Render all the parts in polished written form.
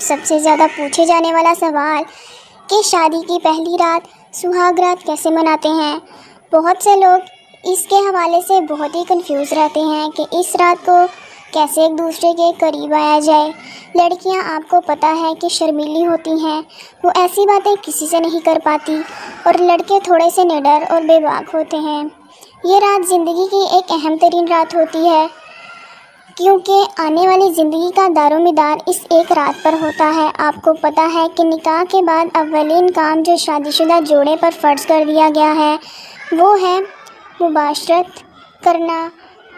سب سے زیادہ پوچھے جانے والا سوال کہ شادی کی پہلی رات سہاگ رات کیسے مناتے ہیں۔ بہت سے لوگ اس کے حوالے سے بہت ہی کنفیوز رہتے ہیں کہ اس رات کو کیسے ایک دوسرے کے قریب آیا جائے۔ لڑکیاں آپ کو پتہ ہے کہ شرمیلی ہوتی ہیں، وہ ایسی باتیں کسی سے نہیں کر پاتی، اور لڑکے تھوڑے سے نڈر اور بے باک ہوتے ہیں۔ یہ رات زندگی کی ایک اہم ترین رات ہوتی ہے، کیونکہ آنے والی زندگی کا دار و مدار اس ایک رات پر ہوتا ہے۔ آپ کو پتہ ہے کہ نکاح کے بعد اولین کام جو شادی شدہ جوڑے پر فرض کر دیا گیا ہے وہ ہے مباشرت کرنا،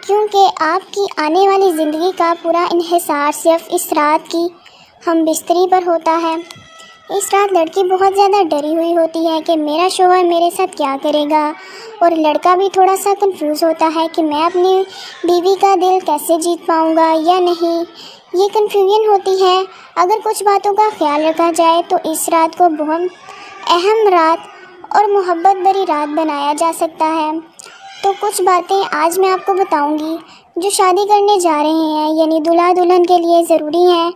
کیونکہ آپ کی آنے والی زندگی کا پورا انحصار صرف اس رات کی ہم بستری پر ہوتا ہے۔ اس رات لڑکی بہت زیادہ ڈری ہوئی ہوتی ہے کہ میرا شوہر میرے ساتھ کیا کرے گا، اور لڑکا بھی تھوڑا سا کنفیوز ہوتا ہے کہ میں اپنی بیوی کا دل کیسے جیت پاؤں گا یا نہیں۔ یہ کنفیوژن ہوتی ہے۔ اگر کچھ باتوں کا خیال رکھا جائے تو اس رات کو بہت اہم رات اور محبت بھری رات بنایا جا سکتا ہے۔ تو کچھ باتیں آج میں آپ کو بتاؤں گی جو شادی کرنے جا رہے ہیں یعنی دلہا دلہن کے لیے ضروری ہے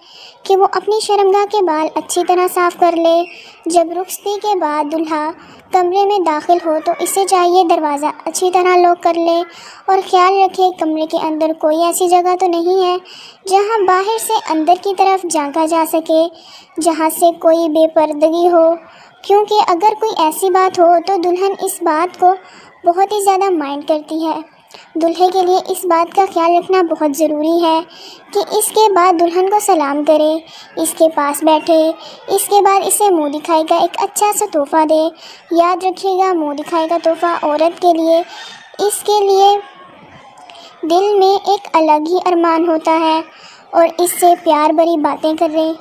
کہ وہ اپنی شرمگاہ کے بال اچھی طرح صاف کر لے۔ جب رخصتی کے بعد دلہا کمرے میں داخل ہو تو اسے چاہیے دروازہ اچھی طرح لاک کر لے، اور خیال رکھے کمرے کے اندر کوئی ایسی جگہ تو نہیں ہے جہاں باہر سے اندر کی طرف جھانکا جا سکے، جہاں سے کوئی بے پردگی ہو، کیونکہ اگر کوئی ایسی بات ہو تو دلہن اس بات کو بہت ہی زیادہ مائنڈ کرتی ہے۔ دلہے کے لیے اس بات کا خیال رکھنا بہت ضروری ہے کہ اس کے بعد دلہن کو سلام کرے، اس کے پاس بیٹھے، اس کے بعد اسے منہ دکھائی کا ایک اچھا سا تحفہ دے۔ یاد رکھیے گا، منہ دکھائی کا تحفہ عورت کے لیے اس کے لیے دل میں ایک الگ ہی ارمان ہوتا ہے، اور اس سے پیار بھری باتیں کرے،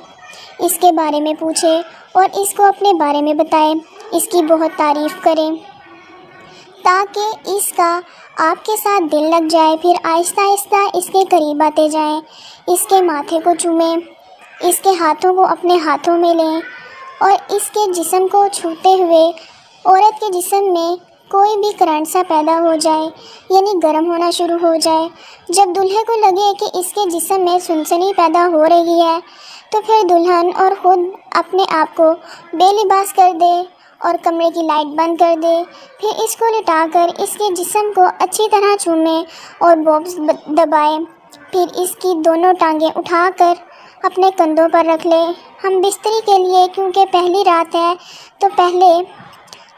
اس کے بارے میں پوچھے اور اس کو اپنے بارے میں بتائے، اس کی بہت تعریف کریں تاکہ اس کا آپ کے ساتھ دل لگ جائے۔ پھر آہستہ آہستہ اس کے قریب آتے جائیں، اس کے ماتھے کو چومیں، اس کے ہاتھوں کو اپنے ہاتھوں میں لیں، اور اس کے جسم کو چھوتے ہوئے عورت کے جسم میں کوئی بھی کرنٹ سا پیدا ہو جائے، یعنی گرم ہونا شروع ہو جائے۔ جب دلہے کو لگے کہ اس کے جسم میں سنسنی پیدا ہو رہی ہے تو پھر دلہن اور خود اپنے آپ کو بے لباس کر دے اور کمرے کی لائٹ بند کر دے۔ پھر اس کو لٹا کر اس کے جسم کو اچھی طرح چومیں اور بوبس دبائے۔ پھر اس کی دونوں ٹانگیں اٹھا کر اپنے کندھوں پر رکھ لے۔ ہم بستری کے لیے کیونکہ پہلی رات ہے تو پہلے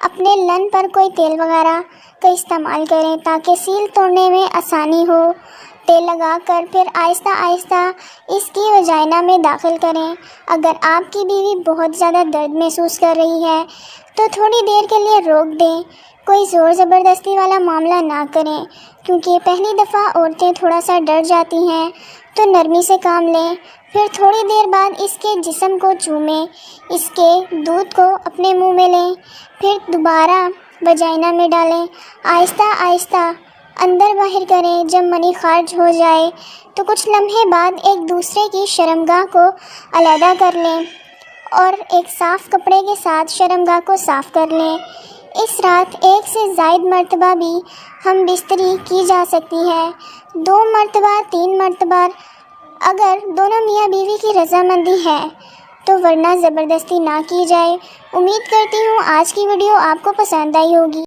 اپنے لن پر کوئی تیل وغیرہ کا استعمال کریں تاکہ سیل توڑنے میں آسانی ہو۔ تیل لگا کر پھر آہستہ آہستہ اس کی وجائنا میں داخل کریں۔ اگر آپ کی بیوی بہت زیادہ درد محسوس کر رہی ہے تو تھوڑی دیر کے لیے روک دیں، کوئی زور زبردستی والا معاملہ نہ کریں، کیونکہ پہلی دفعہ عورتیں تھوڑا سا ڈر جاتی ہیں، تو نرمی سے کام لیں۔ پھر تھوڑی دیر بعد اس کے جسم کو چومیں، اس کے دودھ کو اپنے منہ میں لیں، پھر دوبارہ وجائنا میں ڈالیں، آہستہ آہستہ اندر باہر کریں۔ جب منی خارج ہو جائے تو کچھ لمحے بعد ایک دوسرے کی شرمگاہ کو علیحدہ کر لیں اور ایک صاف کپڑے کے ساتھ شرمگاہ کو صاف کر لیں۔ اس رات ایک سے زائد مرتبہ بھی ہم بستری کی جا سکتی ہے، 2 مرتبہ 3 مرتبہ اگر دونوں میاں بیوی کی رضامندی ہے تو، ورنہ زبردستی نہ کی جائے۔ امید کرتی ہوں آج کی ویڈیو آپ کو پسند آئی ہوگی۔